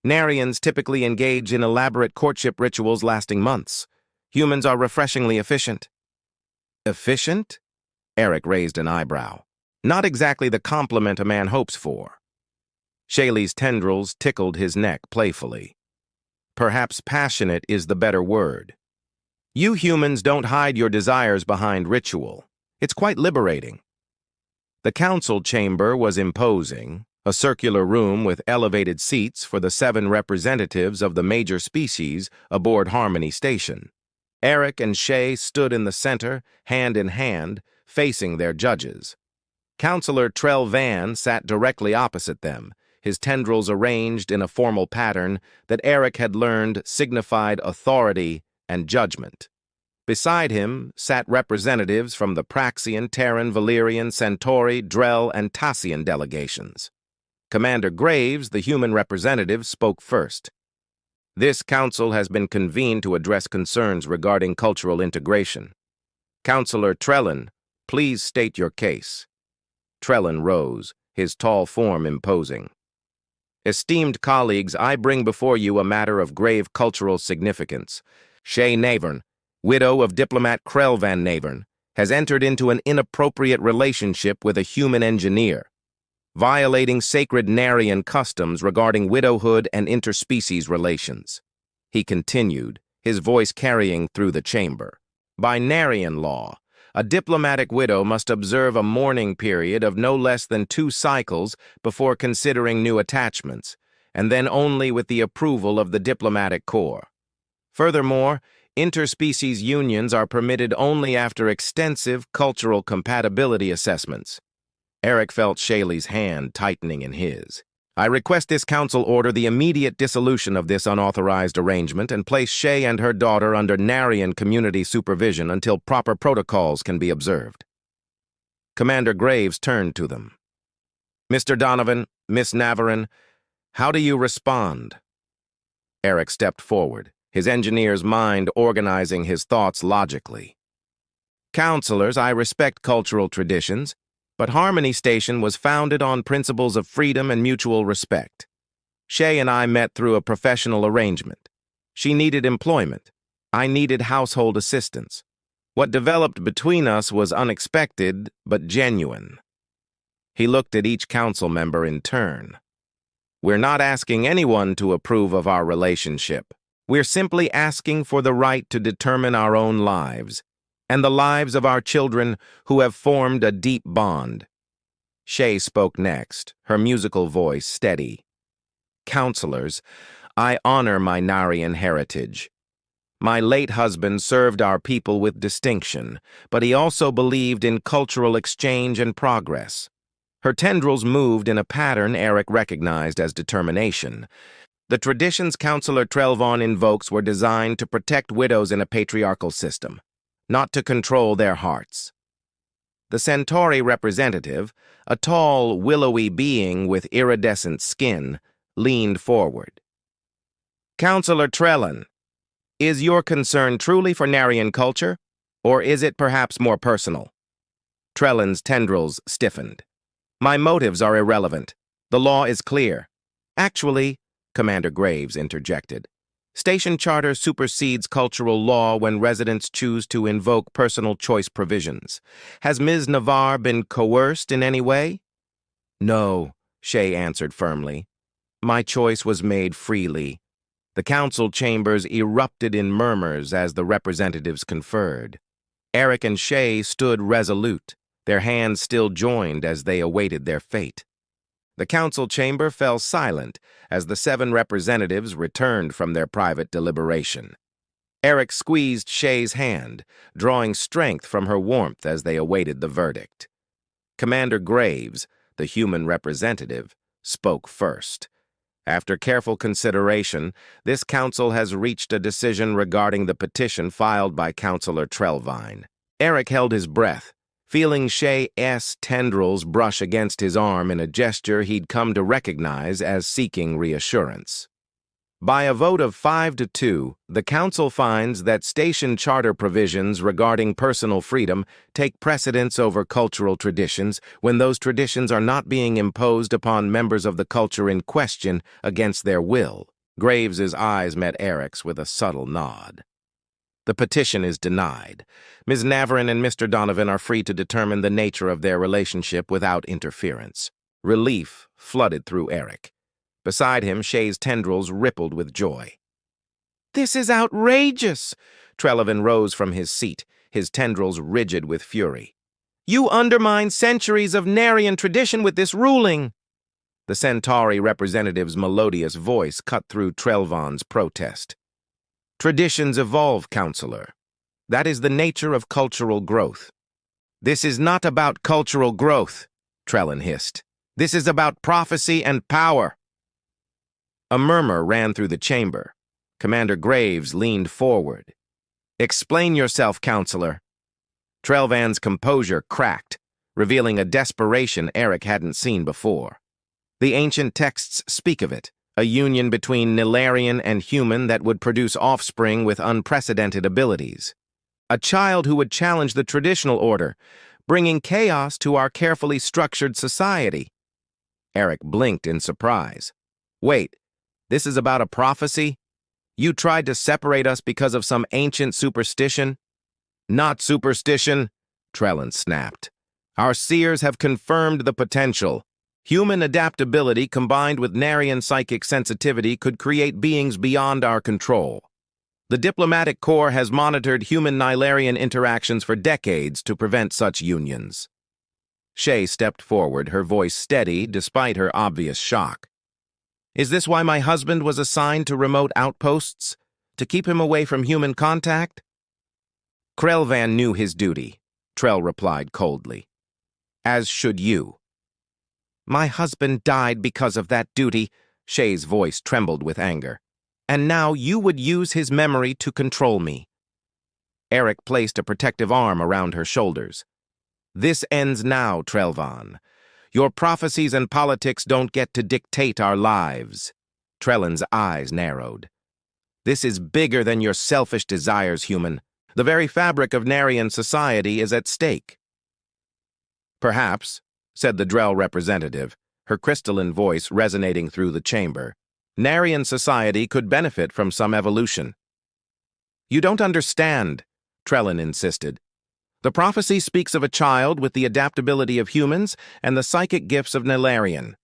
[SPEAKER 1] Narians typically engage in elaborate courtship rituals lasting months. Humans are refreshingly efficient. Efficient? Eric raised an eyebrow. Not exactly the compliment a man hopes for. Shaylee's tendrils tickled his neck playfully. Perhaps passionate is the better word. You humans don't hide your desires behind ritual. It's quite liberating. The council chamber was imposing, a circular room with elevated seats for the 7 representatives of the major species aboard Harmony Station. Eric and Shay stood in the center, hand in hand, facing their judges. Counselor Trell Van sat directly opposite them, his tendrils arranged in a formal pattern that Eric had learned signified authority and judgment. Beside him sat representatives from the Praxian, Terran, Valyrian, Centauri, Drell, and Tassian delegations. Commander Graves, the human representative, spoke first. This council has been convened to address concerns regarding cultural integration. Counselor Trellin, please state your case. Trellin rose, his tall form imposing. Esteemed colleagues, I bring before you a matter of grave cultural significance. Shay Navern, widow of diplomat Krell Van Navern, has entered into an inappropriate relationship with a human engineer, violating sacred Narian customs regarding widowhood and interspecies relations. He continued, his voice carrying through the chamber. By Narian law, a diplomatic widow must observe a mourning period of no less than 2 cycles before considering new attachments, and then only with the approval of the diplomatic corps. Furthermore, interspecies unions are permitted only after extensive cultural compatibility assessments. Eric felt Shaylee's hand tightening in his. I request this council order the immediate dissolution of this unauthorized arrangement and place Shay and her daughter under Narian community supervision until proper protocols can be observed. Commander Graves turned to them. Mr. Donovan, Miss Navarin, how do you respond? Eric stepped forward, his engineer's mind organizing his thoughts logically. Counselors, I respect cultural traditions, but Harmony Station was founded on principles of freedom and mutual respect. Shay and I met through a professional arrangement. She needed employment. I needed household assistance. What developed between us was unexpected, but genuine. He looked at each council member in turn. We're not asking anyone to approve of our relationship. We're simply asking for the right to determine our own lives, and the lives of our children who have formed a deep bond. Shay spoke next, her musical voice steady. Counselors, I honor my Narian heritage. My late husband served our people with distinction, but he also believed in cultural exchange and progress. Her tendrils moved in a pattern Eric recognized as determination. The traditions Counselor Trellvon invokes were designed to protect widows in a patriarchal system, not to control their hearts. The Centauri representative, a tall, willowy being with iridescent skin, leaned forward. Counselor Trellin, is your concern truly for Narian culture, or is it perhaps more personal? Trellin's tendrils stiffened. My motives are irrelevant. The law is clear. Actually, Commander Graves interjected, station charter supersedes cultural law when residents choose to invoke personal choice provisions. Has Ms. Navarre been coerced in any way? No, Shay answered firmly. My choice was made freely. The council chambers erupted in murmurs as the representatives conferred. Eric and Shay stood resolute, their hands still joined as they awaited their fate. The council chamber fell silent as the 7 representatives returned from their private deliberation. Eric squeezed Shay's hand, drawing strength from her warmth as they awaited the verdict. Commander Graves, the human representative, spoke first. After careful consideration, this council has reached a decision regarding the petition filed by Councillor Trelvine. Eric held his breath, feeling Shay's tendrils brush against his arm in a gesture he'd come to recognize as seeking reassurance. By a vote of 5-2, the Council finds that station charter provisions regarding personal freedom take precedence over cultural traditions when those traditions are not being imposed upon members of the culture in question against their will. Graves's eyes met Eric's with a subtle nod. The petition is denied. Ms. Navarine and Mr. Donovan are free to determine the nature of their relationship without interference. Relief flooded through Eric. Beside him, Shay's tendrils rippled with joy. "This is outrageous!" Trelvine rose from his seat, his tendrils rigid with fury. "You undermine centuries of Narian tradition with this ruling!" The Centauri representative's melodious voice cut through Trelvine's protest. "Traditions evolve, Counselor. That is the nature of cultural growth." "This is not about cultural growth," Trelvine hissed. "This is about prophecy and power." A murmur ran through the chamber. Commander Graves leaned forward. "Explain yourself, Counselor." Trelvine's composure cracked, revealing a desperation Eric hadn't seen before. "The ancient texts speak of it, a union between Nilarian and human that would produce offspring with unprecedented abilities. A child who would challenge the traditional order, bringing chaos to our carefully structured society." Eric blinked in surprise. "Wait. This is about a prophecy? You tried to separate us because of some ancient superstition?" "Not superstition," Trelvine snapped. "Our seers have confirmed the potential. Human adaptability combined with Narian psychic sensitivity could create beings beyond our control. The diplomatic corps has monitored human-Nilarian interactions for decades to prevent such unions." Shay stepped forward, her voice steady despite her obvious shock. "Is this why my husband was assigned to remote outposts? To keep him away from human contact?" "Trelvine knew his duty," Trell replied coldly. "As should you." "My husband died because of that duty," Shay's voice trembled with anger. "And now you would use his memory to control me." Eric placed a protective arm around her shoulders. "This ends now, Trelvine. Your prophecies and politics don't get to dictate our lives." Trelvine's eyes narrowed. "This is bigger than your selfish desires, human. The very fabric of Narian society is at stake." "Perhaps," said the Drell representative, her crystalline voice resonating through the chamber, "Narian society could benefit from some evolution." "You don't understand," Trelvine insisted. "The prophecy speaks of a child with the adaptability of humans and the psychic gifts of Nilarian,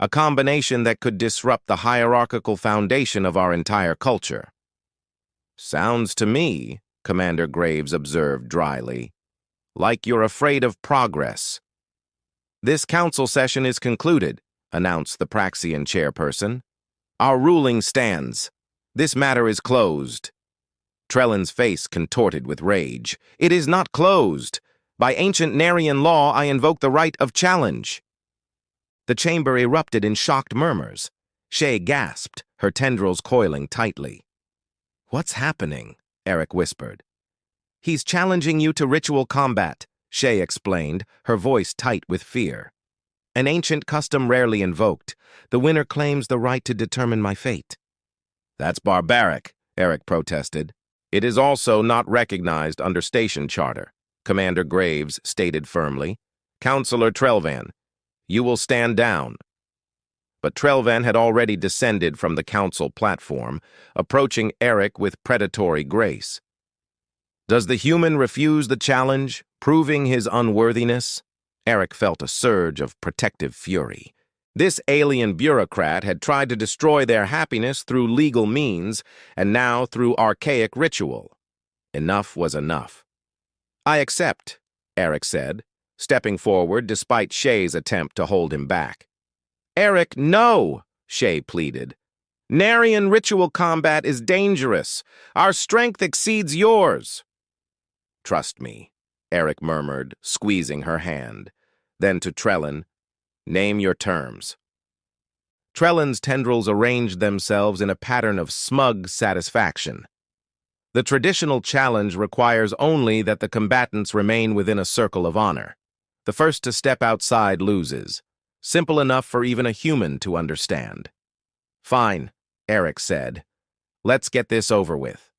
[SPEAKER 1] a combination that could disrupt the hierarchical foundation of our entire culture." "Sounds to me," Commander Graves observed dryly, "like you're afraid of progress." "This council session is concluded," announced the Praxian chairperson. "Our ruling stands. This matter is closed." Trelvine's face contorted with rage. "It is not closed. By ancient Narian law, I invoke the right of challenge." The chamber erupted in shocked murmurs. Shay gasped, her tendrils coiling tightly. "What's happening?" Eric whispered. "He's challenging you to ritual combat," Shay explained, her voice tight with fear. "An ancient custom rarely invoked. The winner claims the right to determine my fate." "That's barbaric," Eric protested. "It is also not recognized under station charter," Commander Graves stated firmly. "Councillor Trelvine, you will stand down." But Trelvine had already descended from the council platform, approaching Eric with predatory grace. "Does the human refuse the challenge, proving his unworthiness?" Eric felt a surge of protective fury. This alien bureaucrat had tried to destroy their happiness through legal means, and now through archaic ritual. Enough was enough. "I accept," Eric said, stepping forward despite Shay's attempt to hold him back. "Eric, no!" Shay pleaded. Narian ritual combat is dangerous. Our strength exceeds yours. Trust me, Eric murmured, squeezing her hand. Then to Trellin, name your terms. Trellin's tendrils arranged themselves in a pattern of smug satisfaction. The traditional challenge requires only that the combatants remain within a circle of honor. The first to step outside loses. Simple enough for even a human to understand. Fine, Eric said. Let's get this over with.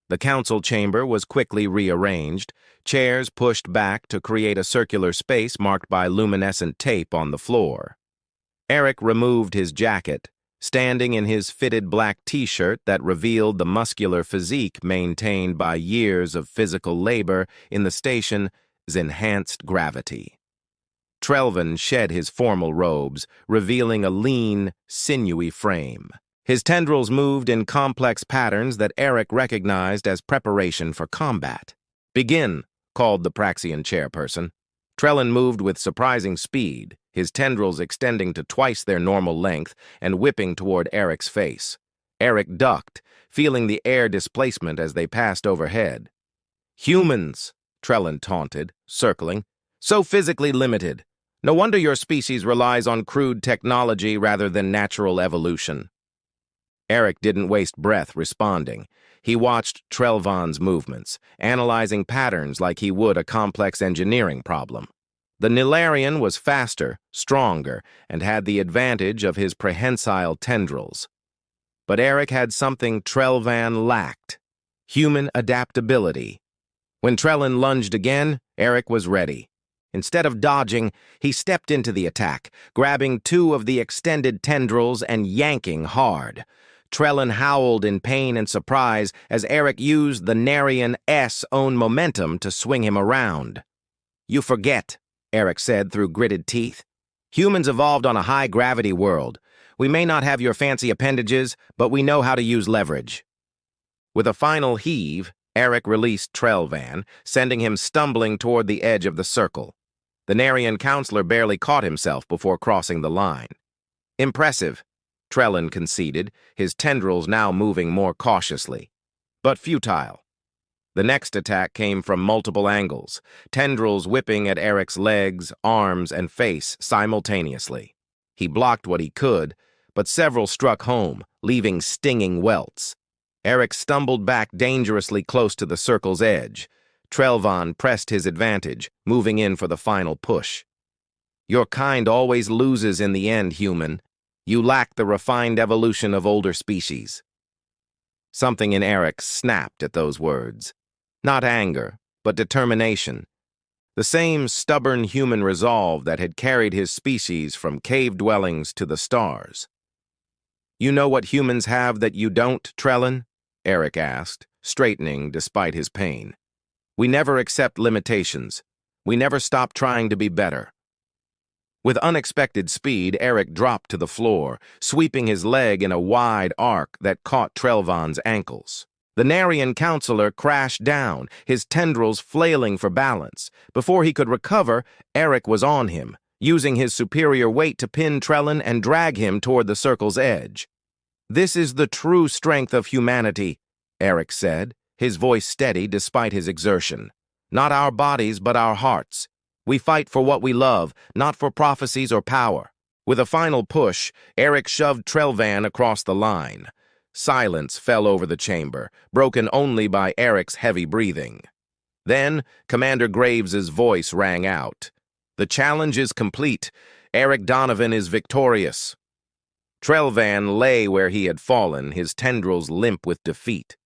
[SPEAKER 1] The council chamber was quickly rearranged, chairs pushed back to create a circular space marked by luminescent tape on the floor. Eric removed his jacket, standing in his fitted black t-shirt that revealed the muscular physique maintained by years of physical labor in the station's enhanced gravity. Trellvin shed his formal robes, revealing a lean, sinewy frame. His tendrils moved in complex patterns that Eric recognized as preparation for combat. Begin, called the Praxian chairperson. Trellin moved with surprising speed, his tendrils extending to twice their normal length and whipping toward Eric's face. Eric ducked, feeling the air displacement as they passed overhead. Humans, Trellin taunted, circling. So physically limited. No wonder your species relies on crude technology rather than natural evolution. Eric didn't waste breath responding. He watched Trellvan's movements, analyzing patterns like he would a complex engineering problem. The Nilarian was faster, stronger, and had the advantage of his prehensile tendrils. But Eric had something Trellvan lacked: human adaptability. When Trellin lunged again, Eric was ready. Instead of dodging, he stepped into the attack, grabbing two of the extended tendrils and yanking hard. Trellin howled in pain and surprise as Eric used the Narian's own momentum to swing him around. You forget, Eric said through gritted teeth. Humans evolved on a high-gravity world. We may not have your fancy appendages, but we know how to use leverage. With a final heave, Eric released Trellvan, sending him stumbling toward the edge of the circle. The Narian counselor barely caught himself before crossing the line. Impressive, Trellin conceded, his tendrils now moving more cautiously. But futile. The next attack came from multiple angles, tendrils whipping at Eric's legs, arms, and face simultaneously. He blocked what he could, but several struck home, leaving stinging welts. Eric stumbled back dangerously close to the circle's edge. Trellvan pressed his advantage, moving in for the final push. Your kind always loses in the end, human. You lack the refined evolution of older species. Something in Eric snapped at those words. Not anger, but determination. The same stubborn human resolve that had carried his species from cave dwellings to the stars. You know what humans have that you don't, Trellin? Eric asked, straightening despite his pain. We never accept limitations. We never stop trying to be better. With unexpected speed, Eric dropped to the floor, sweeping his leg in a wide arc that caught Trellvan's ankles. The Narian counselor crashed down, his tendrils flailing for balance. Before he could recover, Eric was on him, using his superior weight to pin Trellin and drag him toward the circle's edge. This is the true strength of humanity, Eric said, his voice steady despite his exertion. Not our bodies, but our hearts. We fight for what we love, not for prophecies or power. With a final push, Eric shoved Trellvan across the line. Silence fell over the chamber, broken only by Eric's heavy breathing. Then, Commander Graves's voice rang out. The challenge is complete. Eric Donovan is victorious. Trellvan lay where he had fallen, his tendrils limp with defeat.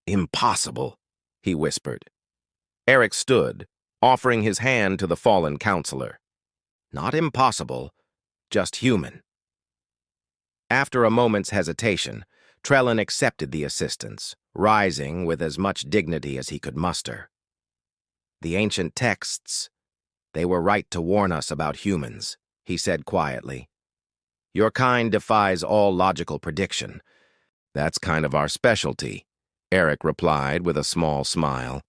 [SPEAKER 1] Impossible, he whispered. Eric stood, offering his hand to the fallen counselor. Not impossible, just human. After a moment's hesitation, Trellin accepted the assistance, rising with as much dignity as he could muster. The ancient texts, they were right to warn us about humans, he said quietly. Your kind defies all logical prediction. That's kind of our specialty, Eric replied with a small smile.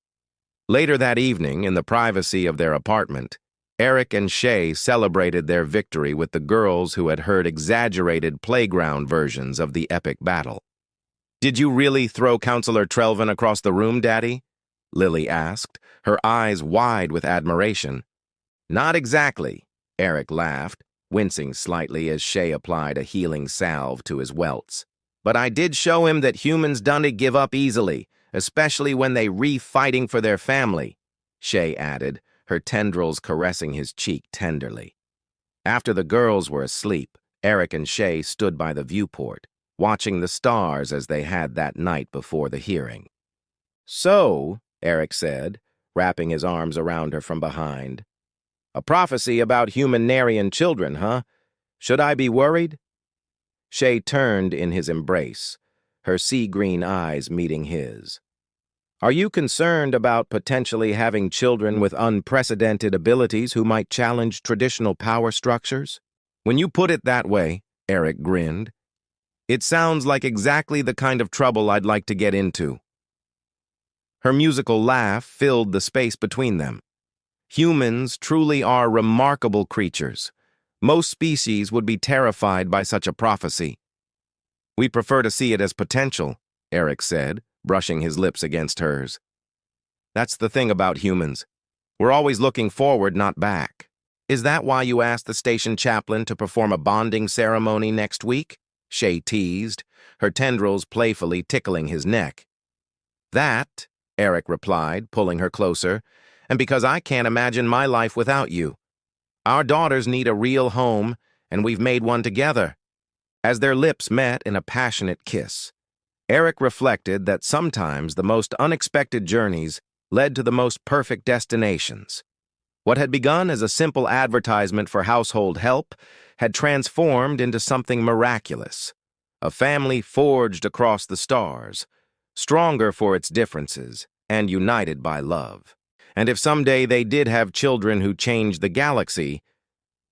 [SPEAKER 1] Later that evening, in the privacy of their apartment, Eric and Shay celebrated their victory with the girls who had heard exaggerated playground versions of the epic battle. "Did you really throw Counselor Trelvin across the room, Daddy?" Lily asked, her eyes wide with admiration. "Not exactly," Eric laughed, wincing slightly as Shay applied a healing salve to his welts. "But I did show him that humans don't give up easily, especially when they re-fighting for their family," Shay added, her tendrils caressing his cheek tenderly. After the girls were asleep, Eric and Shay stood by the viewport, watching the stars as they had that night before the hearing. "So," Eric said, wrapping his arms around her from behind, "a prophecy about humanarian children, huh? Should I be worried?" Shay turned in his embrace, her sea-green eyes meeting his. "Are you concerned about potentially having children with unprecedented abilities who might challenge traditional power structures?" "When you put it that way," Eric grinned, "it sounds like exactly the kind of trouble I'd like to get into." Her musical laugh filled the space between them. "Humans truly are remarkable creatures. Most species would be terrified by such a prophecy." "We prefer to see it as potential," Eric said, brushing his lips against hers. "That's the thing about humans. We're always looking forward, not back." "Is that why you asked the station chaplain to perform a bonding ceremony next week?" Shay teased, her tendrils playfully tickling his neck. "That," Eric replied, pulling her closer, "and because I can't imagine my life without you. Our daughters need a real home, and we've made one together." As their lips met in a passionate kiss, Eric reflected that sometimes the most unexpected journeys led to the most perfect destinations. What had begun as a simple advertisement for household help had transformed into something miraculous. A family forged across the stars, stronger for its differences and united by love. And if someday they did have children who changed the galaxy,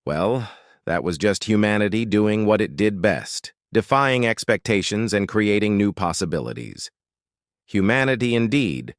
[SPEAKER 1] well, that was just humanity doing what it did best, defying expectations and creating new possibilities. Humanity indeed,